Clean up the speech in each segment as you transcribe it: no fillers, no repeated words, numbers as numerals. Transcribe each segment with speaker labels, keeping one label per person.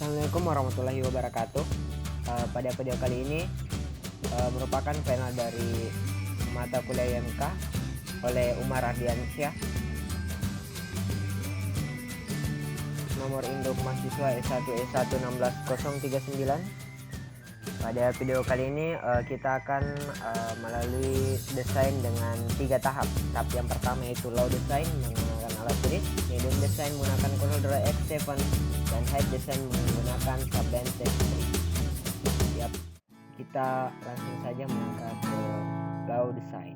Speaker 1: Assalamualaikum warahmatullahi wabarakatuh. Pada video kali ini merupakan panel dari mata kuliah IMK oleh Umar Ardiansyah, nomor induk mahasiswa S1 1616039. Pada video kali ini kita akan melalui desain dengan 3 tahap. Tahap yang pertama yaitu low design menggunakan alat tulis, medium design menggunakan CorelDRAW X7, dan high design menggunakan Sublime Text 3. Siap, kita langsung saja melangkah ke low design.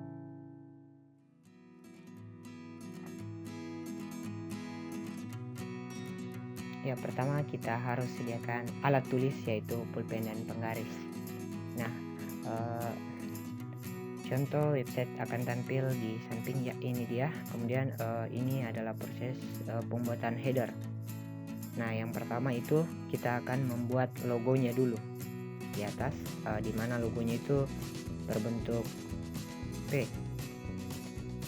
Speaker 1: Ya, pertama kita harus sediakan alat tulis yaitu pulpen dan penggaris. Nah, contoh website akan tampil di samping ya, ini dia. Kemudian ini adalah proses pembuatan header. Nah, yang pertama itu kita akan membuat logonya dulu di atas, di mana logonya itu berbentuk P,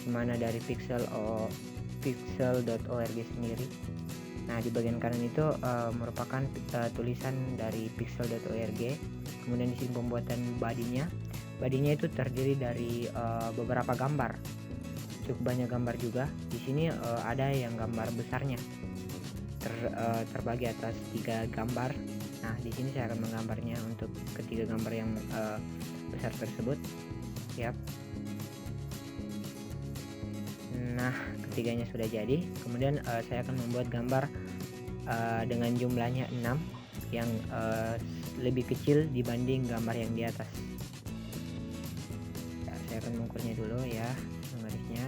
Speaker 1: dimana dari pixel.org sendiri. Nah, di bagian kanan itu merupakan tulisan dari pixel.org. Kemudian di sini pembuatan bodinya. Bodinya itu terdiri dari beberapa gambar, cukup banyak gambar juga. Di sini ada yang gambar besarnya, terbagi atas 3 gambar. Nah, di sini saya akan menggambarnya untuk ketiga gambar yang besar tersebut. Siap. Nah, ketiganya sudah jadi. Kemudian saya akan membuat gambar dengan jumlahnya 6 yang lebih kecil dibanding gambar yang di atas. Ya, saya akan mengukurnya dulu ya, menggarisnya.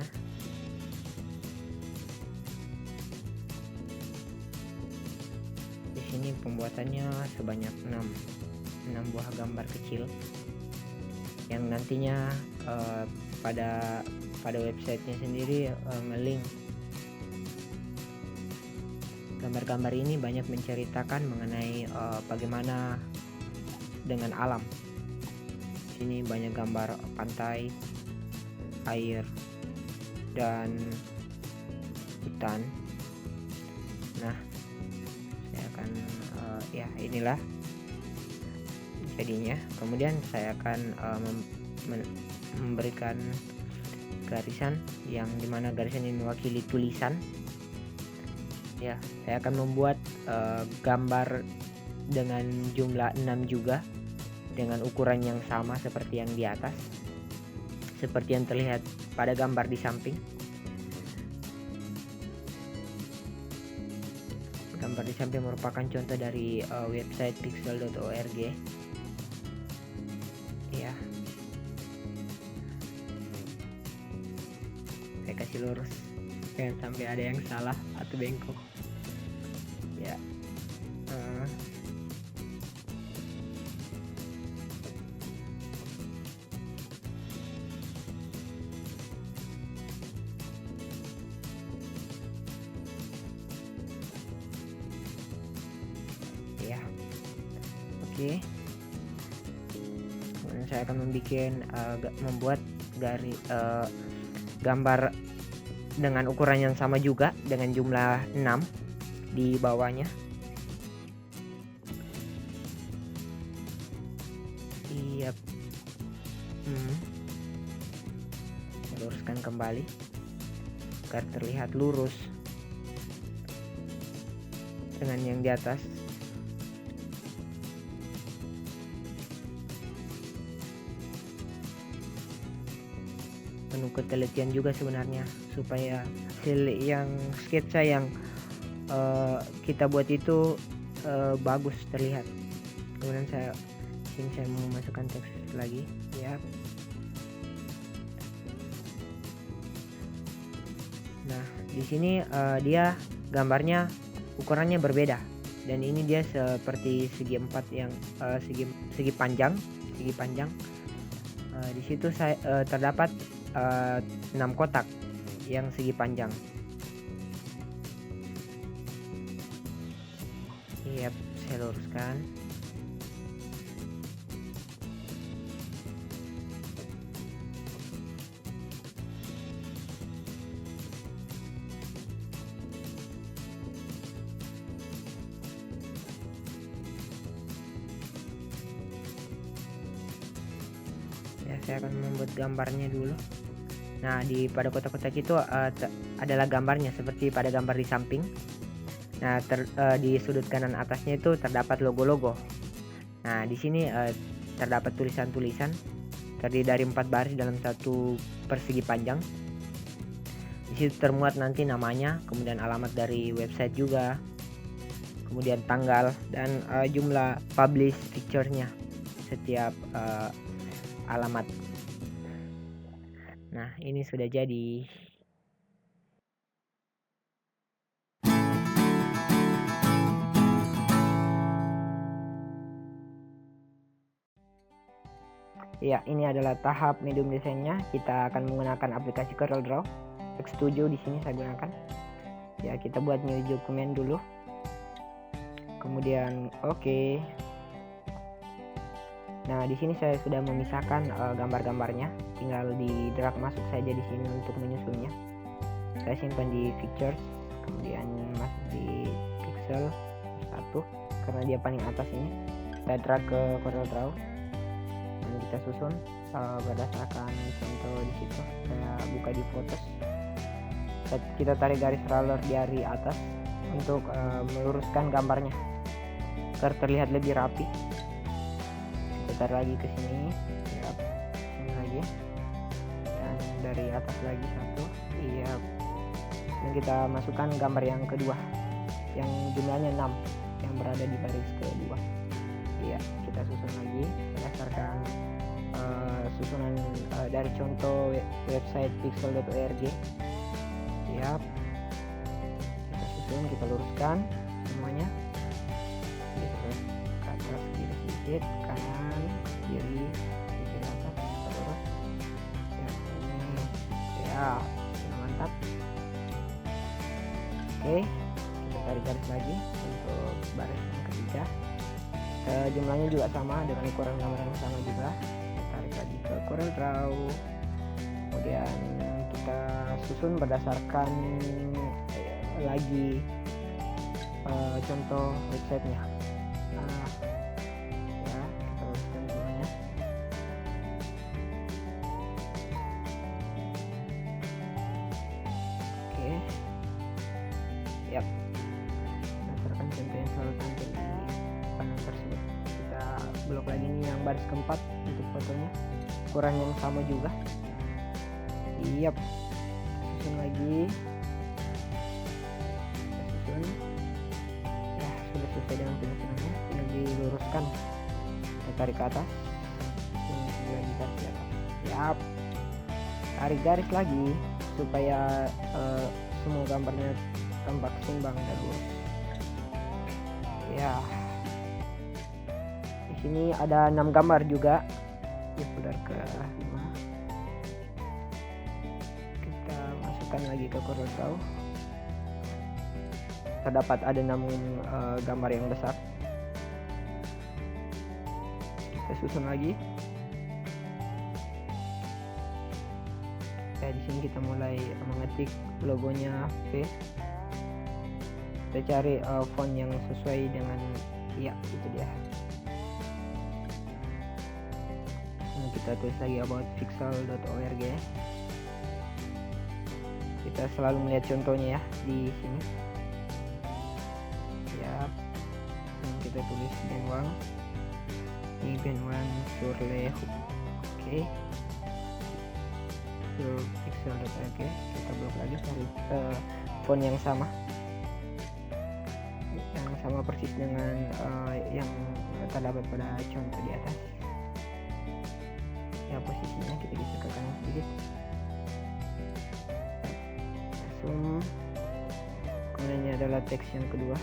Speaker 1: Di sini pembuatannya sebanyak 6 buah gambar kecil yang nantinya pada websitenya sendiri nge-link. Gambar-gambar ini banyak menceritakan mengenai bagaimana dengan alam. Sini banyak gambar pantai, air, dan hutan. Nah, saya akan ya inilah jadinya. Kemudian saya akan memberikan garisan yang dimana garisan ini mewakili tulisan. Ya, saya akan membuat gambar dengan jumlah 6 juga, dengan ukuran yang sama seperti yang di atas, seperti yang terlihat pada gambar di samping. Gambar di samping merupakan contoh dari website pixel.org. Ya, saya kasih lurus, jangan sampai ada yang salah atau bengkok ya. Ya, oke. Kemudian saya akan membuat gambar dengan ukuran yang sama juga dengan jumlah 6 di bawahnya. Iya. Luruskan kembali agar terlihat lurus dengan yang di atas. Penuh ketelitian juga sebenarnya supaya hasil yang sketsa yang kita buat itu bagus terlihat. Kemudian saya mau masukkan teks lagi ya. Nah, di sini dia gambarnya ukurannya berbeda, dan ini dia seperti segi 4 yang segi panjang. Di situ saya terdapat 6 kotak yang segi panjang. Iya, saya luruskan. saya akan membuat gambarnya dulu. Nah, pada kotak-kotak itu adalah gambarnya seperti pada gambar di samping. Nah, di sudut kanan atasnya itu terdapat logo-logo. Nah, di sini terdapat tulisan-tulisan terdiri dari 4 baris dalam satu persegi panjang. Di situ termuat nanti namanya, kemudian alamat dari website juga, kemudian tanggal dan jumlah publish picture-nya setiap alamat. Nah, ini sudah jadi. Ya, ini adalah tahap medium desainnya. Kita akan menggunakan aplikasi CorelDRAW X7 di sini saya gunakan. Ya, kita buat new dokumen dulu. Kemudian oke. Nah, di sini saya sudah memisahkan gambar-gambarnya. Tinggal di drag masuk saja di sini untuk menyusunnya. Saya simpan di pictures, kemudian masuk di pixel 1 karena dia paling atas ini. Saya drag ke CorelDRAW. Dan kita susun berdasarkan contoh di situ. Saya buka di Photos. Kita tarik garis roller dari atas untuk meluruskan gambarnya agar terlihat lebih rapi. Kita tarik lagi ke sini, ya, sini lagi, dan dari atas lagi satu. Iya. Dan kita masukkan gambar yang kedua, yang jumlahnya 6, yang berada di baris kedua. Iya, kita susun lagi berdasarkan susunan dari contoh website pixel.org. Siap, kita susun, kita luruskan semuanya. Terus ke atas kiri sedikit, kanan kiri sedikit atas, terus ya, ini ya mantap. Oke, kita tarik garis lagi untuk baris yang ketiga. Jumlahnya juga sama dengan ukuran gambar yang sama juga. Kita tarik lagi ke CorelDRAW, kemudian kita susun berdasarkan lagi contoh websitenya. Ya, kita uruskan semuanya. Oke, yap, berdasarkan contoh yang selalu tampil di panel tersebut. Kita blok lagi nih yang baris keempat untuk fotonya, ukuran yang sama juga. Yap, susun lagi, kita susun. Ya, sudah selesai dengan penyusunannya, tinggal diluruskan. Kita tarik ke atas, lagi garis ke atas. Yap, tarik garis lagi supaya semua gambarnya tampak seimbang dan lurus. Ya, di sini ada 6 gambar juga. Ya, pudar ke 5. Kita masukkan lagi ke CorelDRAW. Terdapat ada 6 gambar yang besar. Kita susun lagi. Ya, di sini kita mulai mengetik logonya P. Kita cari font yang sesuai dengan, ya itu dia. Nah, kita tulis lagi about pixel.org. Kita selalu melihat contohnya ya di sini. Ya, dan kita tulis Benoit. Ini Benoit sur le hook. Oke. Pixel.org. Kita blok lagi cari font yang sama. Yang sama persis dengan yang terdapat pada contoh di atas. Ya, posisinya kita geser ke kanan sedikit. Zoom. Kemudian ini adalah teks yang kedua.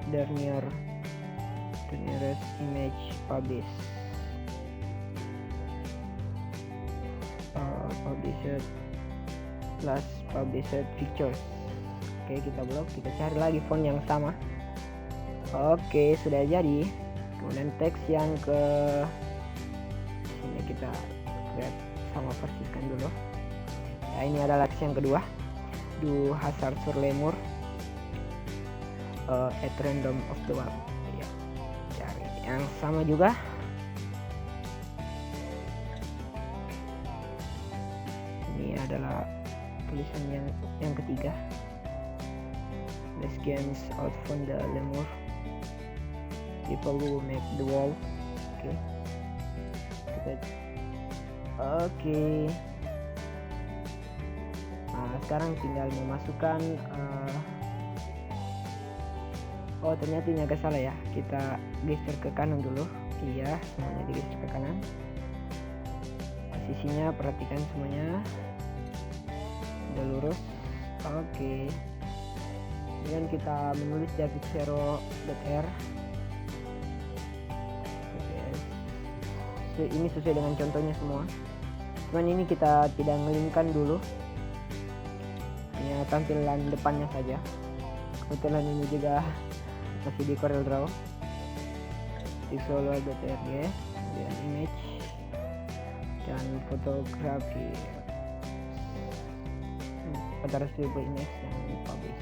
Speaker 1: The nearest image published. Published plus published pictures. Oke, kita blok, kita cari lagi font yang sama. Oke, sudah jadi. Kemudian teks yang ke sini kita lihat sama persiskan dulu. Ya, ini adalah teks yang kedua. Du hasard sur lemur at random of the web. Ya, cari yang sama juga. Ini adalah tulisan yang ketiga. Let's games out from the lemur. People who make the wall. Oke. Nah, sekarang tinggal memasukkan oh ternyata ini agak salah ya, kita geser ke kanan dulu. Iya, semuanya digeser ke kanan. Sisinya perhatikan semuanya udah lurus. Oke. Kemudian kita menulis javitzero.r. Ini sesuai dengan contohnya semua, cuman ini kita tidak ngelingkan dulu, hanya tampilan depannya saja. Kebetulan ini juga masih di CorelDRAW. Pixelwall.org, kemudian image dan fotografi, photography image yang publish.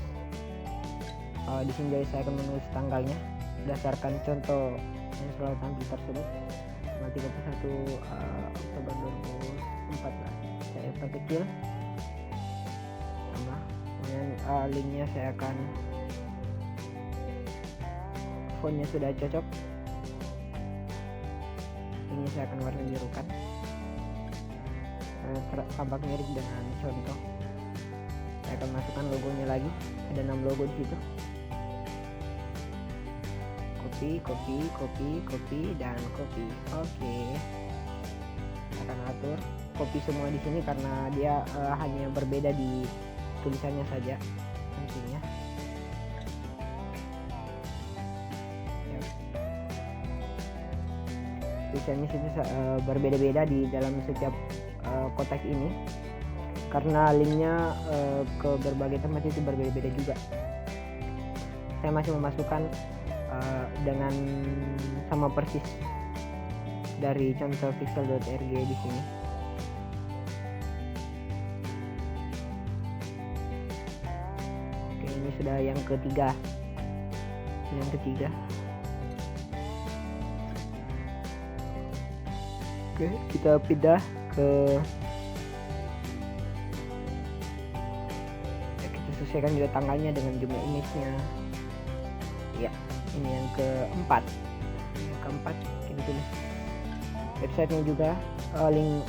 Speaker 1: Di sini saya akan menulis tanggalnya berdasarkan contoh yang selalu tampil tersebut. 31 Oktober 2014. Saya perkecil sama, kemudian linknya saya akan, fontnya sudah cocok, linknya saya akan warna birukan, tampak mirip dengan contoh. Saya akan masukkan logonya lagi, ada 6 logo di situ. Copy dan copy. Oke. Saya akan atur copy semua di sini karena dia hanya berbeda di tulisannya saja nantinya. Tulisannya situ berbeda-beda di dalam setiap kotak ini karena linknya ke berbagai tempat itu berbeda-beda juga. Saya masih memasukkan dengan sama persis dari contoh pixel.org di sini. Oke, ini sudah yang ketiga. Oke, kita pindah ke, ya, kita sesuaikan juga tanggalnya dengan jumlah image-nya. Ya, ini yang keempat. Kita tulis websitenya juga, link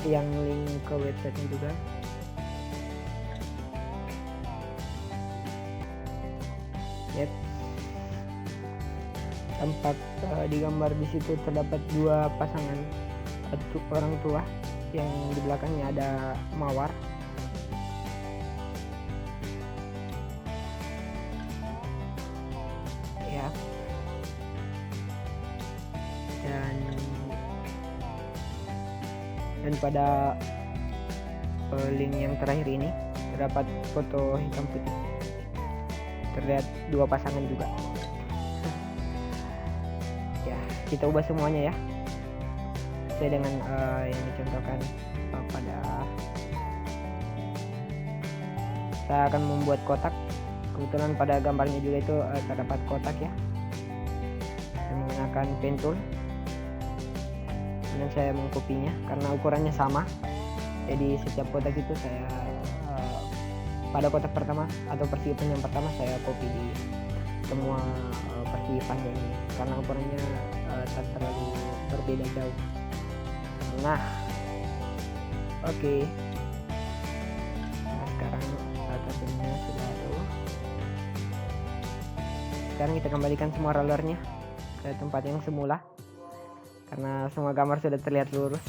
Speaker 1: ke websitenya juga. Yep. Tampak di gambar di situ terdapat 2 pasangan orang tua, yang di belakangnya ada mawar. Ya. Dan pada link yang terakhir ini terdapat foto hitam putih, terlihat 2 pasangan juga. Ya, kita ubah semuanya ya sesuai dengan yang dicontohkan pada. Saya akan membuat kotak. Kebetulan pada gambarnya juga itu terdapat kotak ya. Saya menggunakan pen tool dan saya mengkopinya karena ukurannya sama. Jadi setiap kotak itu saya pada kotak pertama atau persegi panjang pertama saya copy di semua persegi panjang ini karena ukurannya tak terlalu berbeda jauh. Nah, oke. Nah, sekarang tabelnya sudah ada. Sekarang kita kembalikan semua rollernya ke tempat yang semula karena semua gambar sudah terlihat lurus.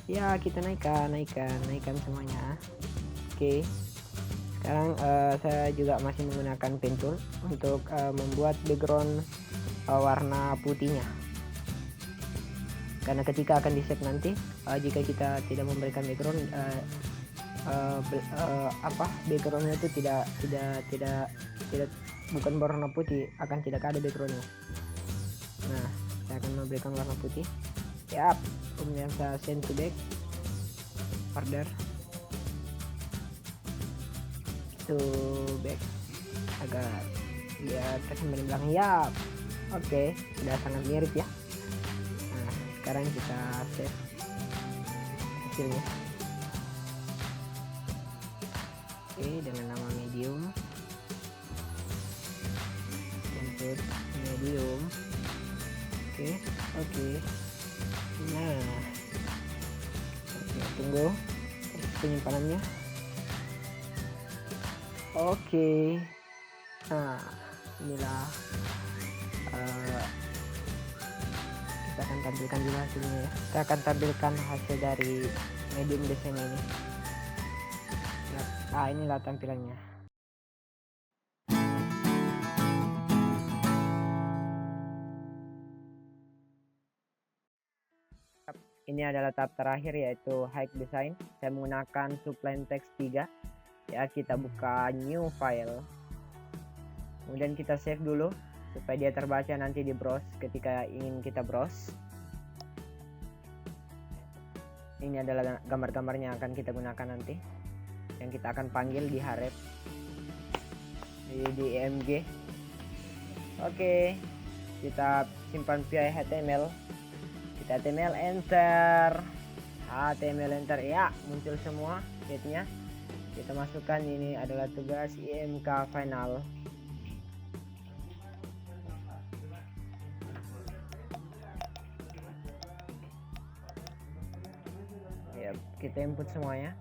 Speaker 1: Ya, kita naikkan semuanya. Oke. Sekarang saya juga masih menggunakan pen tool untuk membuat background warna putihnya. Karena ketika akan di-save nanti, jika kita tidak memberikan background, backgroundnya itu tidak bukan berwarna putih, akan tidak ada backgroundnya. Nah, saya akan memberikan warna putih. Yap, kemudian saya send to back, order to back agar dia terkembali belakang. Yap, oke, sudah sangat mirip ya. Nah, sekarang kita save hasilnya. Oke, dengan nama medium, input medium. Oke. Nah, oke, tunggu penyimpanannya. Oke. Nah, inilah kita akan tampilkan juga hasilnya ya. Kita akan tampilkan hasil dari medium desain ini. Inilah tampilannya. Ini adalah tahap terakhir, yaitu hide design. Saya menggunakan Sublime Text 3 ya. Kita buka new file, kemudian kita save dulu supaya dia terbaca nanti di browse ketika ingin kita browse. Ini adalah gambar-gambarnya yang akan kita gunakan nanti, yang kita akan panggil di Harep di EMG. Oke, kita simpan via HTML. Kita HTML enter ya, muncul semua sheetnya. Kita masukkan, ini adalah tugas IMK final. Ya, kita input semuanya.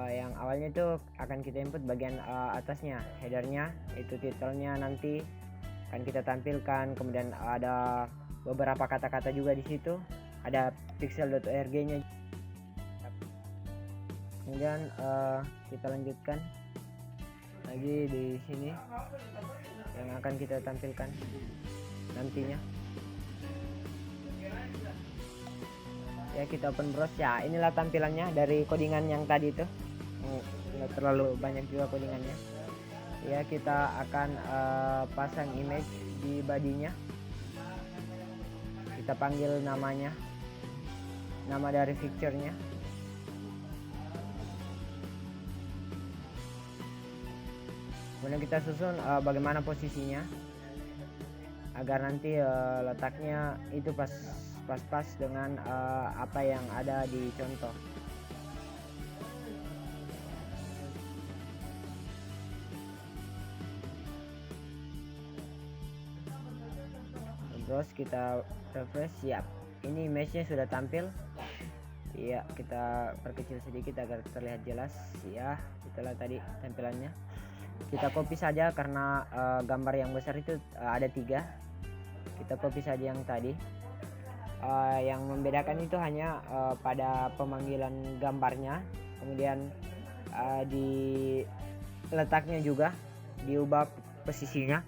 Speaker 1: Yang awalnya itu akan kita input bagian atasnya, headernya, itu titelnya nanti akan kita tampilkan. Kemudian ada beberapa kata-kata juga di situ, ada pixel.org nya. Kemudian kita lanjutkan lagi di sini yang akan kita tampilkan nantinya. Ya, kita open browse ya. Inilah tampilannya dari codingan yang tadi itu. Nggak terlalu banyak juga codingannya ya. Kita akan pasang image di bodinya. Kita panggil namanya, nama dari picture-nya. Kemudian kita susun bagaimana posisinya agar nanti letaknya itu pas dengan apa yang ada di contoh. Terus kita refresh, siap. Ini image-nya sudah tampil. Ya, kita perkecil sedikit agar terlihat jelas ya. Itulah tadi tampilannya. Kita copy saja karena gambar yang besar itu ada 3. Kita copy saja yang tadi. Yang membedakan itu hanya pada pemanggilan gambarnya, kemudian di letaknya juga diubah posisinya,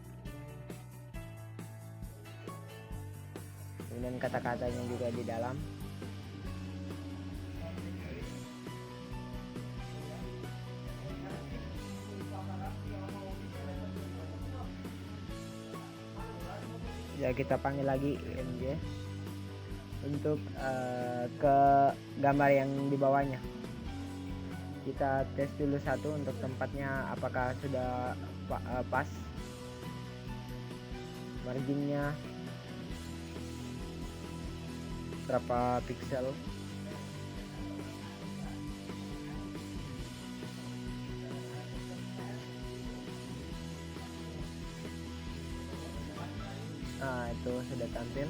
Speaker 1: kemudian kata-katanya juga di dalam. Ya, kita panggil lagi IMG untuk ke gambar yang di bawahnya. Kita tes dulu satu untuk tempatnya apakah sudah pas, marginnya berapa pixel. Nah, itu sudah tampil.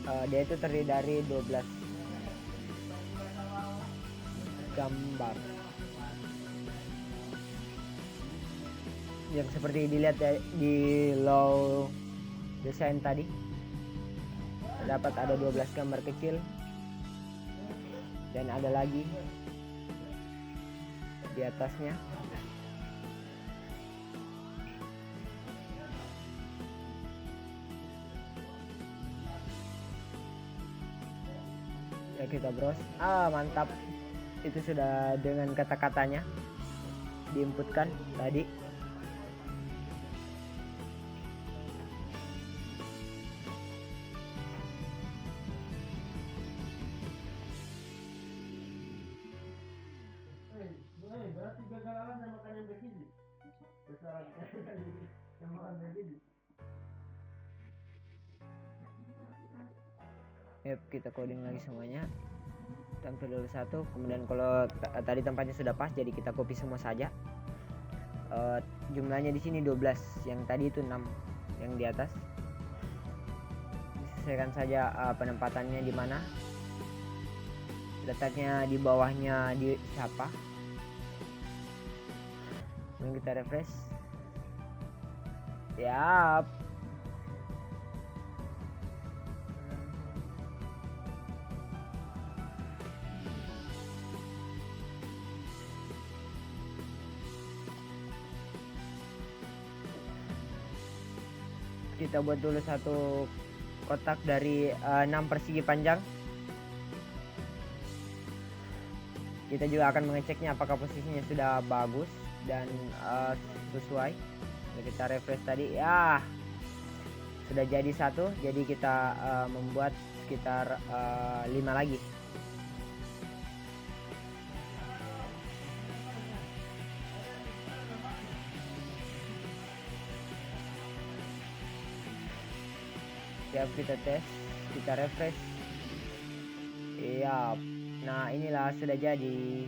Speaker 1: Dia itu terdiri dari 12 gambar yang seperti dilihat ya, di low design tadi terdapat ada 12 gambar kecil, dan ada lagi di atasnya. Ya, kita browse. Mantap, itu sudah dengan kata-katanya diinputkan tadi. Yep, kita coding lagi semuanya, tampil dulu satu. Kemudian kalau tadi tempatnya sudah pas, jadi kita copy semua saja. jumlahnya di sini 12, yang tadi itu 6 yang di atas. Disesuaikan saja penempatannya di mana, letaknya di bawahnya di siapa. Kemudian kita refresh. Yap. Kita buat dulu satu kotak dari 6 persegi panjang. Kita juga akan mengeceknya apakah posisinya sudah bagus dan sesuai. Jadi kita refresh tadi, ya sudah jadi satu. Jadi kita membuat sekitar 5 lagi. Siap, kita tes, kita refresh. Iya. Nah, inilah sudah jadi.